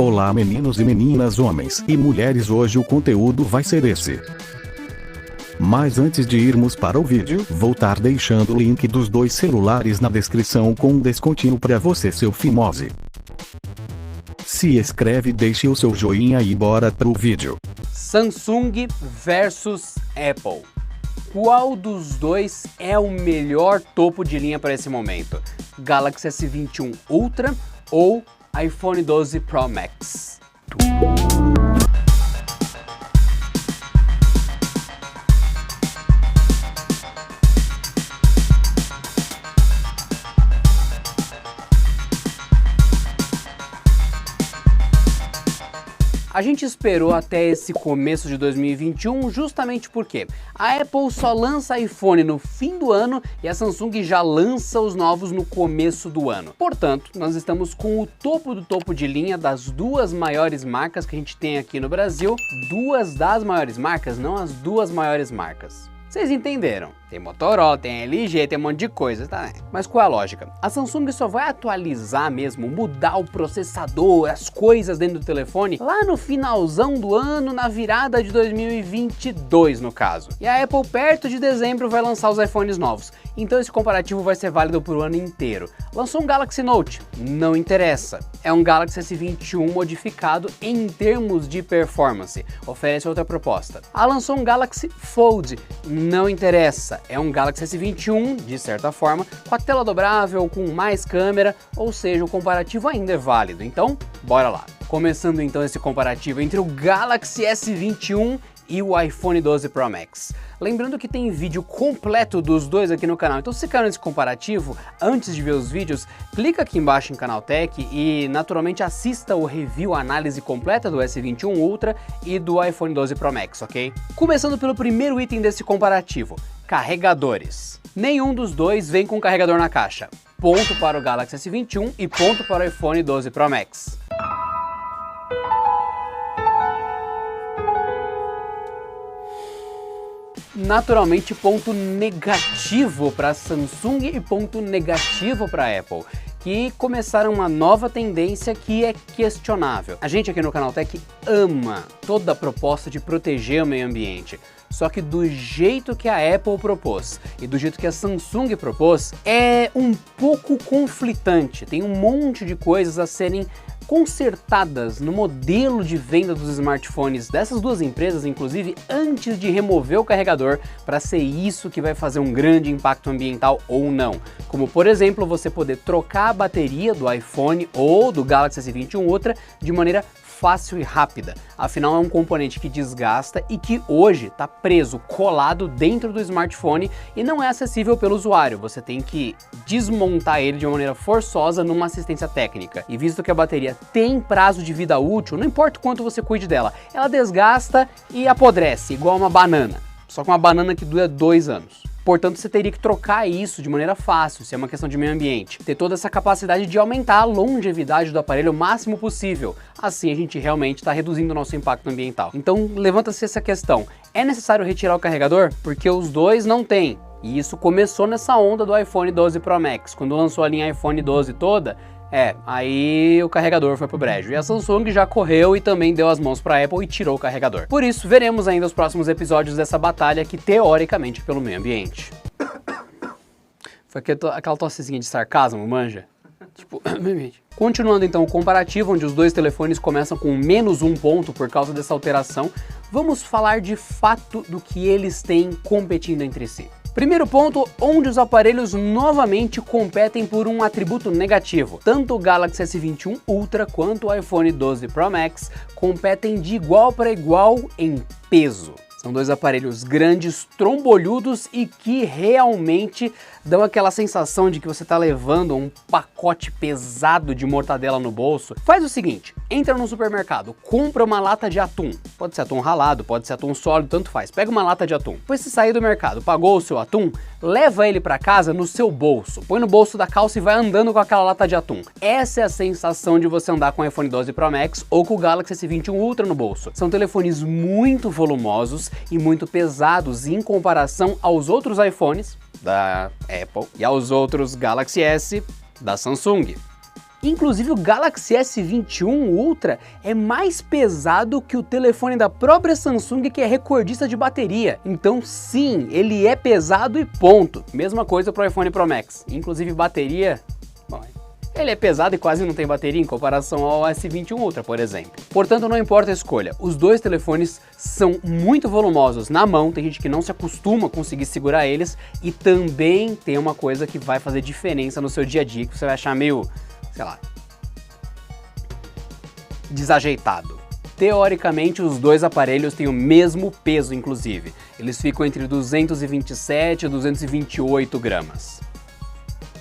Olá meninos e meninas, homens e mulheres, hoje o conteúdo vai ser esse. Mas antes de irmos para o vídeo, vou estar deixando o link dos dois celulares na descrição com um descontinho para você, seu fimose. Se inscreve, deixe o seu joinha e bora pro vídeo. Samsung versus Apple. Qual dos dois é o melhor topo de linha para esse momento? Galaxy S21 Ultra ou iPhone 12 Pro Max? A gente esperou até esse começo de 2021 justamente porque a Apple só lança iPhone no fim do ano e a Samsung já lança os novos no começo do ano. Portanto, nós estamos com o topo do topo de linha das duas maiores marcas que a gente tem aqui no Brasil. Duas das maiores marcas, não as duas maiores marcas. Vocês entenderam? Tem Motorola, tem LG, tem um monte de coisa, tá? Mas qual é a lógica? A Samsung só vai atualizar mesmo, mudar o processador, as coisas dentro do telefone, lá no finalzão do ano, na virada de 2022 no caso. E a Apple perto de dezembro vai lançar os iPhones novos. Então esse comparativo vai ser válido por o ano inteiro. Lançou um Galaxy Note? Não interessa. É um Galaxy S21 modificado em termos de performance. Oferece outra proposta. Lançou um Galaxy Fold? Não interessa. É um Galaxy S21, de certa forma, com a tela dobrável, com mais câmera, ou seja, o comparativo ainda é válido. Então, bora lá. Começando então esse comparativo entre o Galaxy S21 e o iPhone 12 Pro Max. Lembrando que tem vídeo completo dos dois aqui no canal, então se caiu nesse comparativo, antes de ver os vídeos, clica aqui embaixo em Canaltech e naturalmente assista o review, a análise completa do S21 Ultra e do iPhone 12 Pro Max, ok? Começando pelo primeiro item desse comparativo, carregadores. Nenhum dos dois vem com carregador na caixa. Ponto para o Galaxy S21 e ponto para o iPhone 12 Pro Max. Naturalmente, ponto negativo para a Samsung e ponto negativo para a Apple, que começaram uma nova tendência que é questionável. A gente aqui no Canaltech ama toda a proposta de proteger o meio ambiente. Só que do jeito que a Apple propôs e do jeito que a Samsung propôs, é um pouco conflitante. Tem um monte de coisas a serem consertadas no modelo de venda dos smartphones dessas duas empresas, inclusive antes de remover o carregador, para ser isso que vai fazer um grande impacto ambiental ou não. Como por exemplo, você poder trocar a bateria do iPhone ou do Galaxy S21 Ultra de maneira fácil e rápida. Afinal, é um componente que desgasta e que hoje está preso, colado dentro do smartphone e não é acessível pelo usuário. Você tem que desmontar ele de uma maneira forçosa numa assistência técnica. E visto que a bateria tem prazo de vida útil, não importa o quanto você cuide dela, ela desgasta e apodrece, igual uma banana. Só que uma banana que dura 2 anos. Portanto, você teria que trocar isso de maneira fácil, se é uma questão de meio ambiente. Ter toda essa capacidade de aumentar a longevidade do aparelho o máximo possível. Assim a gente realmente está reduzindo o nosso impacto ambiental. Então, levanta-se essa questão. É necessário retirar o carregador? Porque os dois não têm. E isso começou nessa onda do iPhone 12 Pro Max. Quando lançou a linha iPhone 12 toda, aí o carregador foi pro brejo. E a Samsung já correu e também deu as mãos para a Apple e tirou o carregador. Por isso, veremos ainda os próximos episódios dessa batalha que teoricamente é pelo meio ambiente. Foi aquela tossezinha de sarcasmo, manja? Tipo, continuando então o comparativo, onde os dois telefones começam com -1 ponto por causa dessa alteração, vamos falar de fato do que eles têm competindo entre si. Primeiro ponto, onde os aparelhos novamente competem por um atributo negativo. Tanto o Galaxy S21 Ultra quanto o iPhone 12 Pro Max competem de igual para igual em peso. São dois aparelhos grandes, trombolhudos e que realmente dão aquela sensação de que você está levando um pacote pesado de mortadela no bolso. Faz o seguinte, entra no supermercado, compra uma lata de atum. Pode ser atum ralado, pode ser atum sólido, tanto faz. Pega uma lata de atum. Depois você sair do mercado, pagou o seu atum, leva ele para casa no seu bolso. Põe no bolso da calça e vai andando com aquela lata de atum. Essa é a sensação de você andar com o iPhone 12 Pro Max ou com o Galaxy S21 Ultra no bolso. São telefones muito volumosos e muito pesados em comparação aos outros iPhones da Apple e aos outros Galaxy S da Samsung. Inclusive o Galaxy S21 Ultra é mais pesado que o telefone da própria Samsung, que é recordista de bateria. Então sim, ele é pesado e ponto. Mesma coisa para o iPhone Pro Max. Inclusive bateria, bom, ele é pesado e quase não tem bateria em comparação ao S21 Ultra, por exemplo. Portanto, não importa a escolha, os dois telefones são muito volumosos na mão, tem gente que não se acostuma a conseguir segurar eles, e também tem uma coisa que vai fazer diferença no seu dia a dia, que você vai achar meio, sei lá, desajeitado. Teoricamente, os dois aparelhos têm o mesmo peso, inclusive. Eles ficam entre 227 e 228 gramas.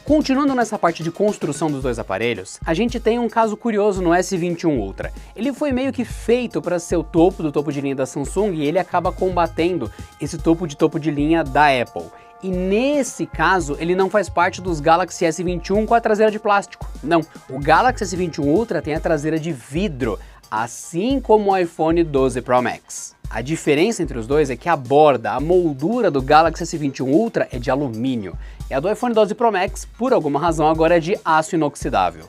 Continuando nessa parte de construção dos dois aparelhos, a gente tem um caso curioso no S21 Ultra. Ele foi meio que feito para ser o topo do topo de linha da Samsung e ele acaba combatendo esse topo de linha da Apple. E nesse caso, ele não faz parte dos Galaxy S21 com a traseira de plástico. Não, o Galaxy S21 Ultra tem a traseira de vidro, assim como o iPhone 12 Pro Max. A diferença entre os dois é que a borda, a moldura do Galaxy S21 Ultra é de alumínio, e a do iPhone 12 Pro Max, por alguma razão, agora é de aço inoxidável.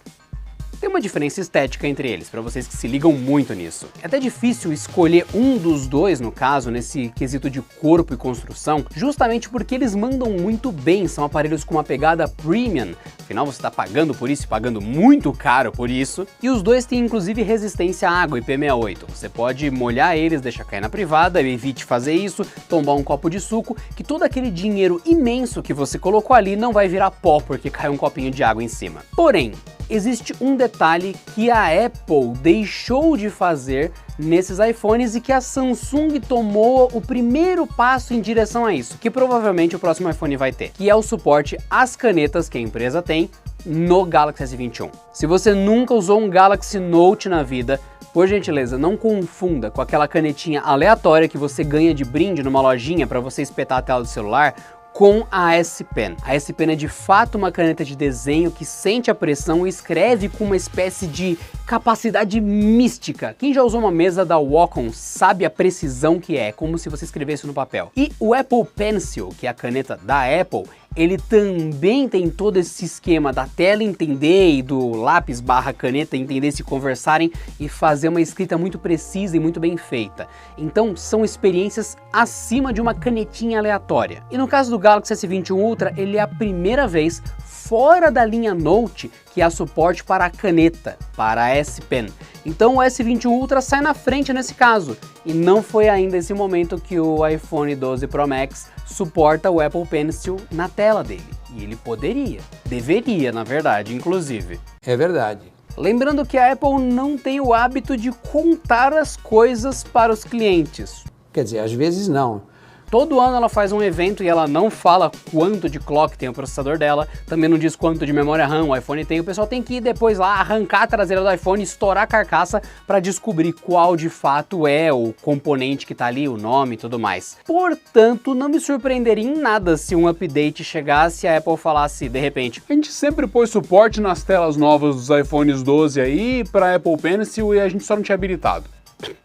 Tem uma diferença estética entre eles, para vocês que se ligam muito nisso. É até difícil escolher um dos dois, no caso, nesse quesito de corpo e construção, justamente porque eles mandam muito bem, são aparelhos com uma pegada premium, afinal você está pagando por isso e pagando muito caro por isso, e os dois têm inclusive resistência à água, IP68. Você pode molhar eles, deixar cair na privada, evite fazer isso, tomar um copo de suco, que todo aquele dinheiro imenso que você colocou ali não vai virar pó porque cai um copinho de água em cima. Porém, existe um detalhe que a Apple deixou de fazer nesses iPhones e que a Samsung tomou o primeiro passo em direção a isso, que provavelmente o próximo iPhone vai ter, que é o suporte às canetas que a empresa tem no Galaxy S21. Se você nunca usou um Galaxy Note na vida, por gentileza, não confunda com aquela canetinha aleatória que você ganha de brinde numa lojinha para você espetar a tela do celular, com a S Pen. A S Pen é de fato uma caneta de desenho que sente a pressão e escreve com uma espécie de capacidade mística. Quem já usou uma mesa da Wacom sabe a precisão que é, como se você escrevesse no papel. E o Apple Pencil, que é a caneta da Apple, ele também tem todo esse esquema da tela entender e do lápis barra caneta entender, se conversarem e fazer uma escrita muito precisa e muito bem feita. Então são experiências acima de uma canetinha aleatória. E no caso do Galaxy S21 Ultra, ele é a primeira vez fora da linha Note que há suporte para a caneta, para a S Pen. Então o S21 Ultra sai na frente nesse caso, e não foi ainda esse momento que o iPhone 12 Pro Max suporta o Apple Pencil na tela dele. E ele poderia, deveria na verdade, inclusive. É verdade. Lembrando que a Apple não tem o hábito de contar as coisas para os clientes. Quer dizer, às vezes não. Todo ano ela faz um evento e ela não fala quanto de clock tem o processador dela, também não diz quanto de memória RAM o iPhone tem. O pessoal tem que ir depois lá arrancar a traseira do iPhone, estourar a carcaça para descobrir qual de fato é o componente que tá ali, o nome e tudo mais. Portanto, não me surpreenderia em nada se um update chegasse e a Apple falasse de repente: a gente sempre pôs suporte nas telas novas dos iPhones 12 aí para Apple Pencil e a gente só não tinha habilitado.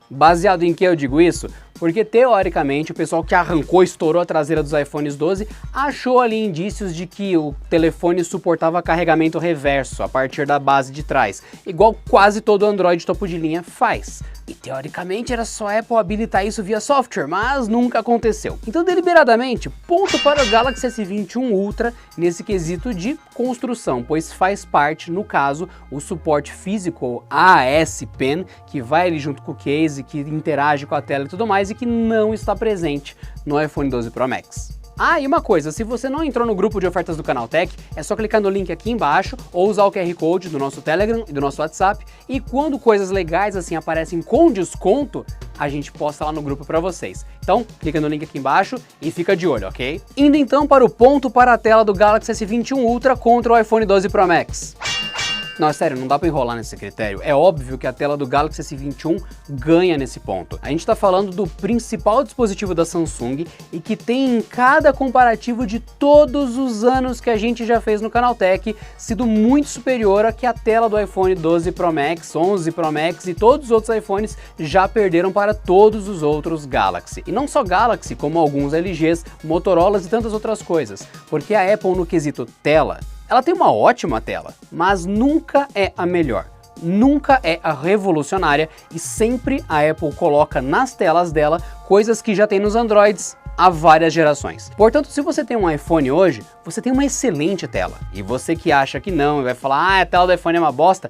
Baseado em que eu digo isso? Porque teoricamente o pessoal que arrancou, estourou a traseira dos iPhones 12 achou ali indícios de que o telefone suportava carregamento reverso a partir da base de trás, igual quase todo Android topo de linha faz. E teoricamente era só a Apple habilitar isso via software, mas nunca aconteceu. Então deliberadamente, ponto para o Galaxy S21 Ultra nesse quesito de construção, pois faz parte, no caso, o suporte físico, a S Pen, que vai ali junto com o case, que interage com a tela e tudo mais, e que não está presente no iPhone 12 Pro Max. Ah, e uma coisa, se você não entrou no grupo de ofertas do Canaltech, é só clicar no link aqui embaixo ou usar o QR Code do nosso Telegram e do nosso WhatsApp, e quando coisas legais assim aparecem com desconto, a gente posta lá no grupo para vocês. Então, clica no link aqui embaixo e fica de olho, ok? Indo então para o ponto para a tela do Galaxy S21 Ultra contra o iPhone 12 Pro Max. Não, é sério, não dá pra enrolar nesse critério. É óbvio que a tela do Galaxy S21 ganha nesse ponto. A gente tá falando do principal dispositivo da Samsung e que tem em cada comparativo de todos os anos que a gente já fez no Canaltech sido muito superior a que a tela do iPhone 12 Pro Max, 11 Pro Max e todos os outros iPhones já perderam para todos os outros Galaxy. E não só Galaxy, como alguns LGs, Motorolas e tantas outras coisas. Porque a Apple no quesito tela Ela tem uma ótima tela, mas nunca é a melhor. Nunca é a revolucionária e sempre a Apple coloca nas telas dela coisas que já tem nos Androids há várias gerações. Portanto, se você tem um iPhone hoje, você tem uma excelente tela. E você que acha que não e vai falar, a tela do iPhone é uma bosta,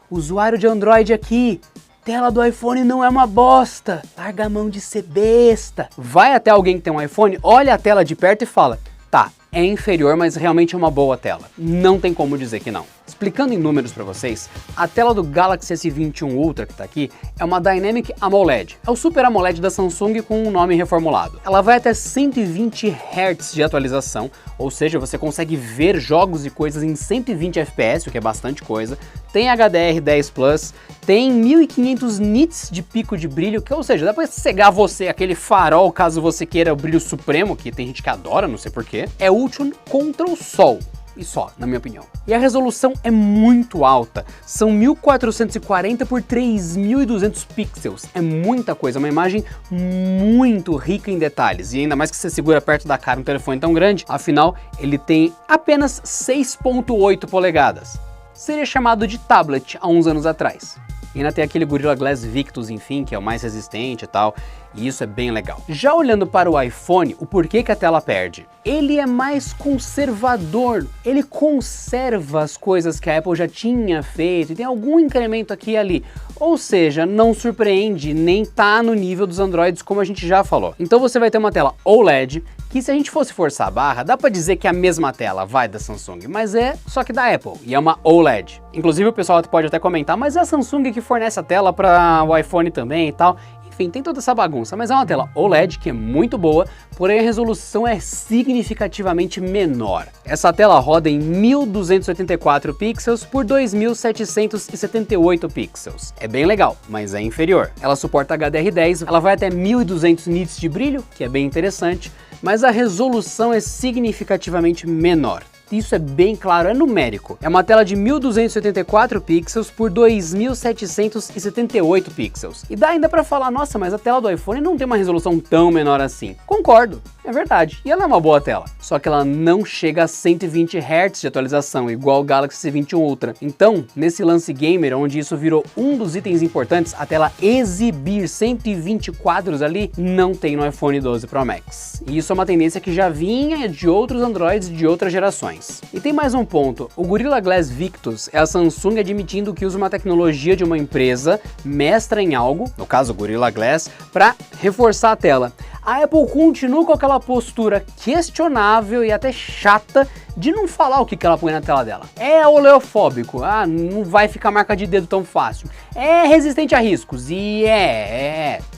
usuário de Android aqui, tela do iPhone não é uma bosta, larga a mão de ser besta. Vai até alguém que tem um iPhone, olha a tela de perto e fala, tá, é inferior, mas realmente é uma boa tela. Não tem como dizer que não. Explicando em números para vocês, a tela do Galaxy S21 Ultra que tá aqui é uma Dynamic AMOLED. É o Super AMOLED da Samsung com um nome reformulado. Ela vai até 120 Hz de atualização, ou seja, você consegue ver jogos e coisas em 120 FPS, o que é bastante coisa. Tem HDR10 Plus, tem 1500 nits de pico de brilho, ou seja, dá pra cegar você aquele farol caso você queira o brilho supremo, que tem gente que adora, não sei porquê. É útil contra o sol. E só, na minha opinião. E a resolução é muito alta, são 1440 por 3200 pixels, é muita coisa, uma imagem muito rica em detalhes, e ainda mais que você segura perto da cara um telefone tão grande, afinal ele tem apenas 6.8 polegadas. Seria chamado de tablet há uns anos atrás. E ainda tem aquele Gorilla Glass Victus, enfim, que é o mais resistente e tal, e isso é bem legal. Já olhando para o iPhone, o porquê que a tela perde? Ele é mais conservador, ele conserva as coisas que a Apple já tinha feito e tem algum incremento aqui e ali. Ou seja, não surpreende, nem tá no nível dos Androids como a gente já falou. Então você vai ter uma tela OLED, que se a gente fosse forçar a barra, dá pra dizer que é a mesma tela vai da Samsung, mas é só que da Apple, e é uma OLED. Inclusive o pessoal pode até comentar, mas é a Samsung que fornece a tela para o iPhone também e tal. Enfim, tem toda essa bagunça, mas é uma tela OLED que é muito boa, porém a resolução é significativamente menor. Essa tela roda em 1284 pixels por 2778 pixels. É bem legal, mas é inferior. Ela suporta HDR10, ela vai até 1200 nits de brilho, que é bem interessante, mas a resolução é significativamente menor. Isso é bem claro, é numérico. É uma tela de 1284 pixels por 2778 pixels. E dá ainda pra falar, nossa, mas a tela do iPhone não tem uma resolução tão menor assim. Concordo, é verdade. E ela é uma boa tela. Só que ela não chega a 120 Hz de atualização, igual o Galaxy S21 Ultra. Então, nesse lance gamer, onde isso virou um dos itens importantes, a tela exibir 120 quadros ali, não tem no iPhone 12 Pro Max. E isso é uma tendência que já vinha de outros Androids de outras gerações. E tem mais um ponto, o Gorilla Glass Victus é a Samsung admitindo que usa uma tecnologia de uma empresa mestra em algo, no caso o Gorilla Glass, para reforçar a tela. A Apple continua com aquela postura questionável e até chata de não falar o que ela põe na tela dela. É oleofóbico, não vai ficar marca de dedo tão fácil. É resistente a riscos, e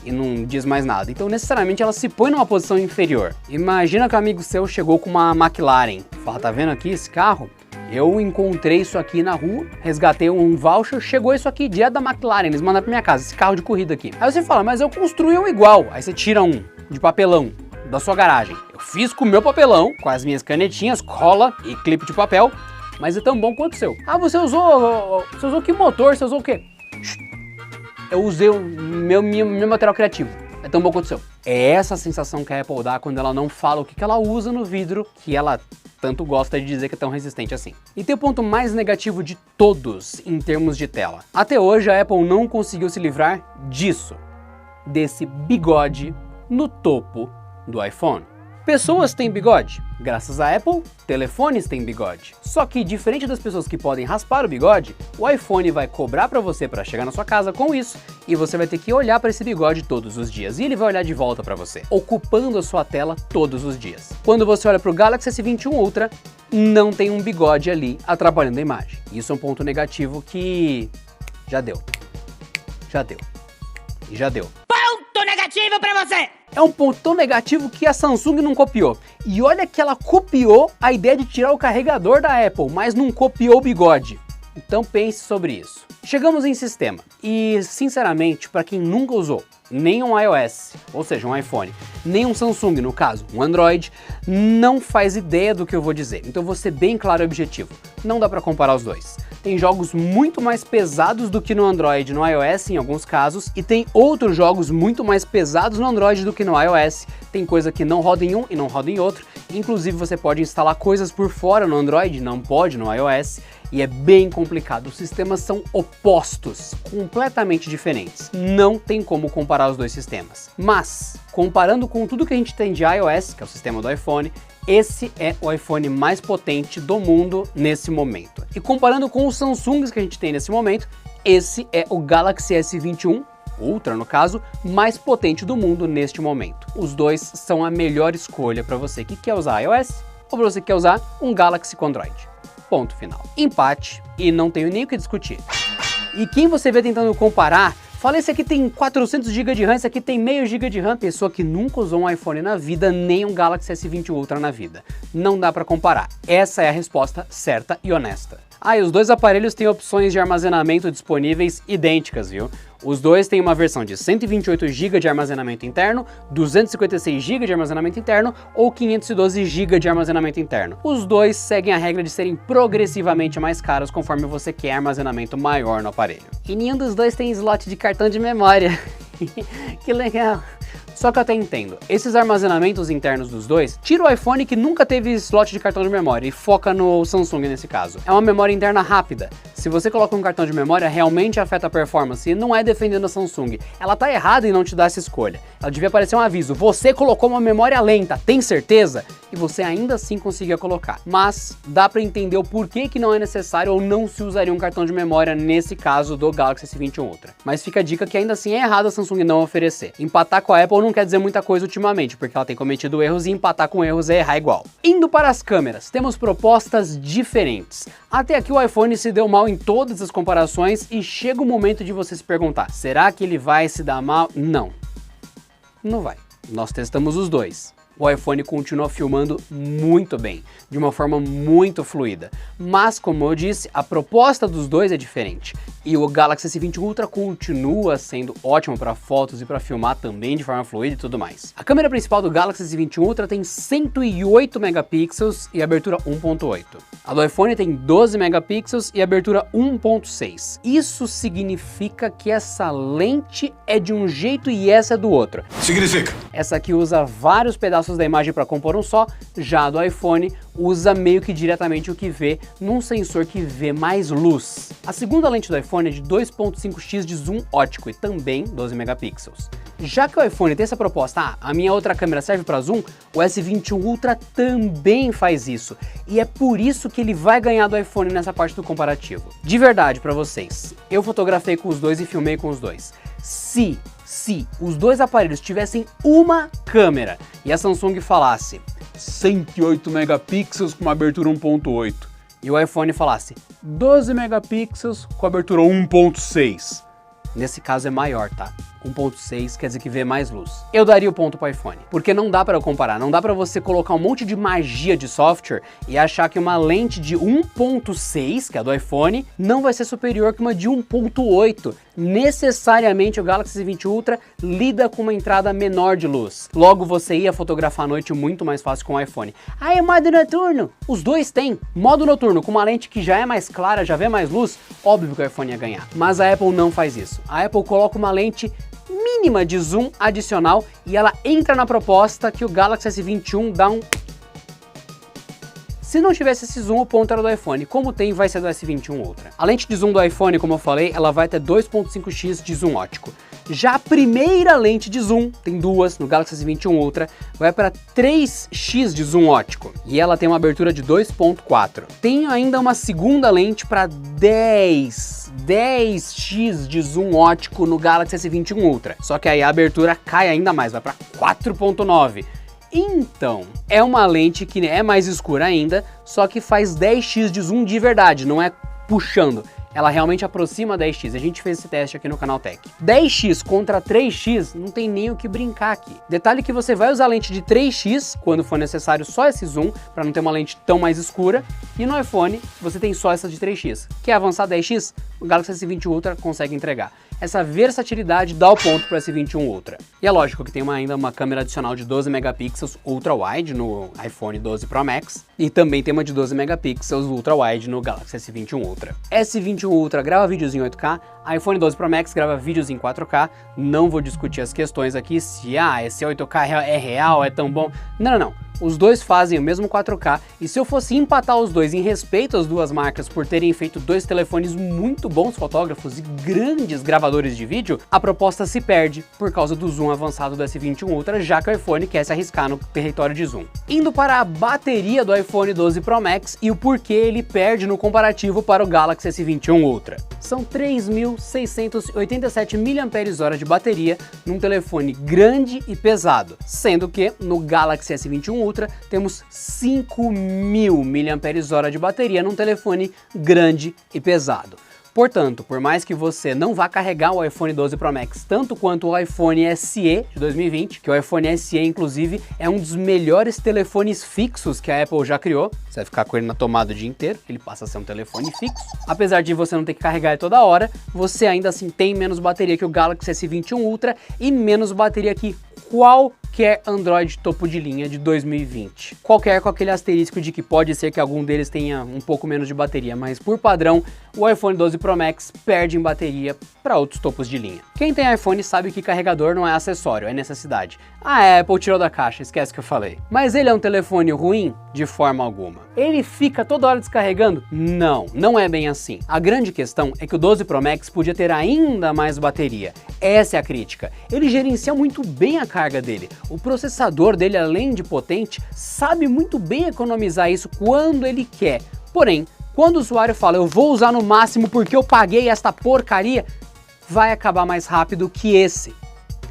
e não diz mais nada. Então necessariamente ela se põe numa posição inferior. Imagina que um amigo seu chegou com uma McLaren. Fala, tá vendo aqui esse carro? Eu encontrei isso aqui na rua, resgatei um voucher, chegou isso aqui direto da McLaren, eles mandaram pra minha casa, esse carro de corrida aqui. Aí você fala, mas eu construí um igual. Aí você tira um de papelão da sua garagem. Eu fiz com o meu papelão, com as minhas canetinhas, cola e clipe de papel, mas é tão bom quanto o seu. Ah, você usou que motor? Você usou o quê? Eu usei o meu material criativo. É tão bom quanto o seu. É essa a sensação que a Apple dá quando ela não fala o que ela usa no vidro, que ela tanto gosta de dizer que é tão resistente assim. E tem o ponto mais negativo de todos em termos de tela. Até hoje a Apple não conseguiu se livrar disso, desse bigode no topo do iPhone. Pessoas têm bigode. Graças à Apple, telefones têm bigode. Só que, diferente das pessoas que podem raspar o bigode, o iPhone vai cobrar para você para chegar na sua casa com isso, e você vai ter que olhar para esse bigode todos os dias, e ele vai olhar de volta para você, ocupando a sua tela todos os dias. Quando você olha para o Galaxy S21 Ultra, não tem um bigode ali atrapalhando a imagem. Isso é um ponto negativo que já deu. Já deu. E já deu. Ponto negativo para você! É um ponto tão negativo que a Samsung não copiou. E olha que ela copiou a ideia de tirar o carregador da Apple, mas não copiou o bigode. Então pense sobre isso. Chegamos em sistema. E, sinceramente, para quem nunca usou nem um iOS, ou seja, um iPhone, nem um Samsung, no caso, um Android, não faz ideia do que eu vou dizer. Então vou ser bem claro e objetivo. Não dá para comparar os dois. tem jogos muito mais pesados do que no Android e no iOS em alguns casos, e tem outros jogos muito mais pesados no Android do que no iOS. Tem coisa que não roda em um e não roda em outro, inclusive você pode instalar coisas por fora no Android, não pode no iOS, e é bem complicado. Os sistemas são opostos, completamente diferentes. Não tem como comparar os dois sistemas. Mas, comparando com tudo que a gente tem de iOS, que é o sistema do iPhone, esse é o iPhone mais potente do mundo nesse momento. E comparando com os Samsungs que a gente tem nesse momento, esse é o Galaxy S21 Ultra, no caso, mais potente do mundo neste momento. Os dois são a melhor escolha para você que quer usar iOS ou para você que quer usar um Galaxy com Android. Ponto final. Empate e não tenho nem o que discutir. E quem você vê tentando comparar, fala esse aqui tem 400 GB de RAM, esse aqui tem meio GB de RAM, pessoa que nunca usou um iPhone na vida, nem um Galaxy S20 Ultra na vida. Não dá para comparar. Essa é a resposta certa e honesta. E os dois aparelhos têm opções de armazenamento disponíveis idênticas, viu? Os dois têm uma versão de 128 GB de armazenamento interno, 256 GB de armazenamento interno ou 512 GB de armazenamento interno. Os dois seguem a regra de serem progressivamente mais caros conforme você quer armazenamento maior no aparelho. E nenhum dos dois tem slot de cartão de memória. Que legal! Só que eu até entendo, esses armazenamentos internos dos dois, tira o iPhone que nunca teve slot de cartão de memória e foca no Samsung nesse caso. É uma memória interna rápida. Se você coloca um cartão de memória, realmente afeta a performance e não é defendendo a Samsung. Ela tá errada em não te dar essa escolha. Ela devia aparecer um aviso, você colocou uma memória lenta, tem certeza? E você ainda assim conseguia colocar. Mas dá para entender o porquê que não é necessário ou não se usaria um cartão de memória nesse caso do Galaxy S21 Ultra. Mas fica a dica que ainda assim é errado a Samsung não oferecer. Empatar com a Apple não quer dizer muita coisa ultimamente, porque ela tem cometido erros e empatar com erros é errar igual. Indo para as câmeras, temos propostas diferentes. Até aqui o iPhone se deu mal em todas as comparações e chega o momento de você se perguntar, será que ele vai se dar mal? Não. Não vai. Nós testamos os dois. O iPhone continua filmando muito bem, de uma forma muito fluida. Mas, como eu disse, a proposta dos dois é diferente. E o Galaxy S20 Ultra continua sendo ótimo para fotos e para filmar também de forma fluida e tudo mais. A câmera principal do Galaxy S20 Ultra tem 108 megapixels e abertura 1.8. A do iPhone tem 12 megapixels e abertura 1.6. Isso significa que essa lente é de um jeito e essa é do outro. Significa? Essa aqui usa vários pedaços da imagem para compor um só, já a do iPhone usa meio que diretamente o que vê num sensor que vê mais luz. A segunda lente do iPhone é de 2.5x de zoom óptico e também 12 megapixels. Já que o iPhone tem essa proposta, a minha outra câmera serve para zoom, o S21 Ultra também faz isso. E é por isso que ele vai ganhar do iPhone nessa parte do comparativo. De verdade para vocês, eu fotografei com os dois e filmei com os dois. Se os dois aparelhos tivessem uma câmera e a Samsung falasse 108 megapixels com uma abertura 1.8 e o iPhone falasse 12 megapixels com abertura 1.6, nesse caso é maior, tá? 1.6 quer dizer que vê mais luz. Eu daria o ponto para o iPhone, porque não dá para comparar, não dá para você colocar um monte de magia de software e achar que uma lente de 1.6, que é a do iPhone, não vai ser superior que uma de 1.8. Necessariamente o Galaxy S20 Ultra lida com uma entrada menor de luz. Logo você ia fotografar à noite muito mais fácil com o iPhone. É modo noturno. Os dois têm. Modo noturno com uma lente que já é mais clara, já vê mais luz, óbvio que o iPhone ia ganhar. Mas a Apple não faz isso. A Apple coloca uma lente mínima de zoom adicional e ela entra na proposta que o Galaxy S21 dá um... Se não tivesse esse zoom, o ponto era do iPhone. Como tem, vai ser do S21 Ultra. A lente de zoom do iPhone, como eu falei, ela vai ter 2.5x de zoom óptico. Já a primeira lente de zoom, tem duas no Galaxy S21 Ultra, vai para 3x de zoom óptico. E ela tem uma abertura de 2.4. Tem ainda uma segunda lente para 10x de zoom óptico no Galaxy S21 Ultra. Só que aí a abertura cai ainda mais, vai para 4.9. Então, é uma lente que é mais escura ainda, só que faz 10x de zoom de verdade, não é puxando. ela realmente aproxima a 10X. A gente fez esse teste aqui no Canaltech. 10X contra 3X, não tem nem o que brincar aqui. Detalhe que você vai usar a lente de 3X, quando for necessário só esse zoom, para não ter uma lente tão mais escura, e no iPhone você tem só essa de 3X. Quer avançar 10X? O Galaxy S21 Ultra consegue entregar. Essa versatilidade dá o ponto para o S21 Ultra. E é lógico que tem ainda uma câmera adicional de 12 megapixels ultra-wide no iPhone 12 Pro Max, e também tem uma de 12 megapixels ultra-wide no Galaxy S21 Ultra. S21 Ultra grava vídeos em 8K, iPhone 12 Pro Max grava vídeos em 4K, não vou discutir as questões aqui, se esse 8K é real, é tão bom, não. Os dois fazem o mesmo 4K, e se eu fosse empatar os dois em respeito às duas marcas por terem feito dois telefones muito bons fotógrafos e grandes gravadores de vídeo, a proposta se perde por causa do zoom avançado do S21 Ultra, já que o iPhone quer se arriscar no território de zoom. Indo para a bateria do iPhone 12 Pro Max e o porquê ele perde no comparativo para o Galaxy S21 Ultra. São 3.687 mAh de bateria num telefone grande e pesado, sendo que no Galaxy S21 Ultra temos 5.000 mAh de bateria num telefone grande e pesado. Portanto, por mais que você não vá carregar o iPhone 12 Pro Max tanto quanto o iPhone SE de 2020, que o iPhone SE inclusive é um dos melhores telefones fixos que a Apple já criou, você vai ficar com ele na tomada o dia inteiro, ele passa a ser um telefone fixo. Apesar de você não ter que carregar ele toda hora, você ainda assim tem menos bateria que o Galaxy S21 Ultra e menos bateria que qualquer Android topo de linha de 2020. Qualquer com aquele asterisco de que pode ser que algum deles tenha um pouco menos de bateria, mas por padrão, o iPhone 12 Pro Max perde em bateria para outros topos de linha. Quem tem iPhone sabe que carregador não é acessório, é necessidade. A Apple tirou da caixa, esquece que eu falei. Mas ele é um telefone ruim? De forma alguma. Ele fica toda hora descarregando? Não é bem assim. A grande questão é que o 12 Pro Max podia ter ainda mais bateria. Essa é a crítica. Ele gerencia muito bem a carga dele. O processador dele, além de potente, sabe muito bem economizar isso quando ele quer. Porém, quando o usuário fala, eu vou usar no máximo porque eu paguei esta porcaria, vai acabar mais rápido que esse.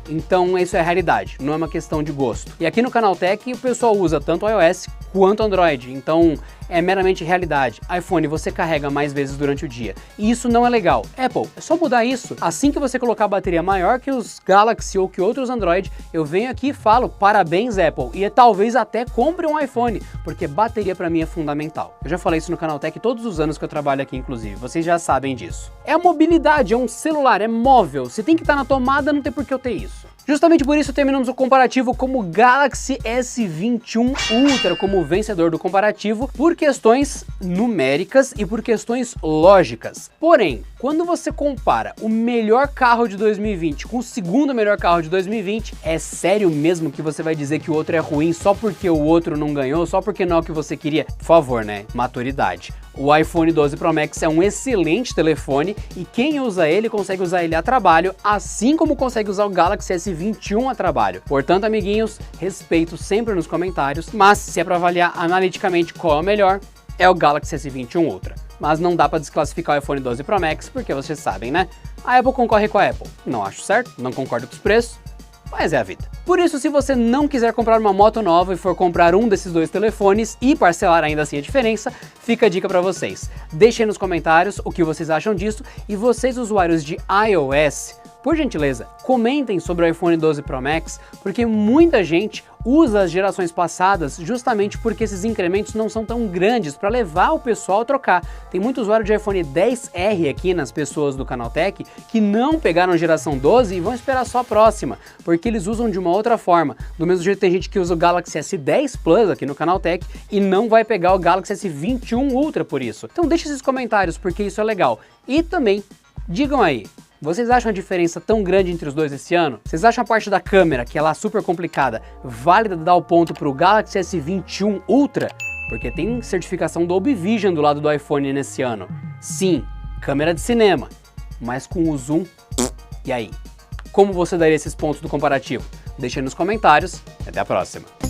Então isso é a realidade, não é uma questão de gosto. E aqui no Canaltech o pessoal usa tanto iOS quanto Android, então é meramente realidade. iPhone você carrega mais vezes durante o dia, e isso não é legal. Apple, é só mudar isso. Assim que você colocar a bateria maior que os Galaxy ou que outros Android, eu venho aqui e falo, parabéns Apple, e talvez até compre um iPhone, porque bateria pra mim é fundamental. Eu já falei isso no Canaltech todos os anos que eu trabalho aqui, inclusive, vocês já sabem disso. É a mobilidade, é um celular, é móvel, se tem que estar na tomada, não tem por que eu ter isso. Justamente por isso terminamos o comparativo como Galaxy S21 Ultra como vencedor do comparativo por questões numéricas e por questões lógicas. Porém, quando você compara o melhor carro de 2020 com o segundo melhor carro de 2020, é sério mesmo que você vai dizer que o outro é ruim só porque o outro não ganhou, só porque não é o que você queria? Por favor, né? Maturidade. O iPhone 12 Pro Max é um excelente telefone e quem usa ele consegue usar ele a trabalho, assim como consegue usar o Galaxy S21 a trabalho. Portanto, amiguinhos, respeito sempre nos comentários, mas se é para avaliar analiticamente qual é o melhor, é o Galaxy S21 Ultra. Mas não dá para desclassificar o iPhone 12 Pro Max, porque vocês sabem, né? A Apple concorre com a Apple. Não acho certo, não concordo com os preços, mas é a vida. Por isso, se você não quiser comprar uma moto nova e for comprar um desses dois telefones e parcelar ainda assim a diferença, fica a dica para vocês. Deixem nos comentários o que vocês acham disso e vocês, usuários de iOS, por gentileza, comentem sobre o iPhone 12 Pro Max, porque muita gente usa as gerações passadas justamente porque esses incrementos não são tão grandes para levar o pessoal a trocar. Tem muito usuário de iPhone XR aqui nas pessoas do Canaltech que não pegaram a geração 12 e vão esperar só a próxima, porque eles usam de uma outra forma. Do mesmo jeito tem gente que usa o Galaxy S10 Plus aqui no Canaltech e não vai pegar o Galaxy S21 Ultra por isso. Então deixe esses comentários porque isso é legal. E também, digam aí, vocês acham a diferença tão grande entre os dois esse ano? Vocês acham a parte da câmera, que é lá super complicada, válida dar o ponto para o Galaxy S21 Ultra? Porque tem certificação Dolby Vision do lado do iPhone nesse ano. Sim, câmera de cinema, mas com o zoom, e aí? Como você daria esses pontos do comparativo? Deixe aí nos comentários, até a próxima.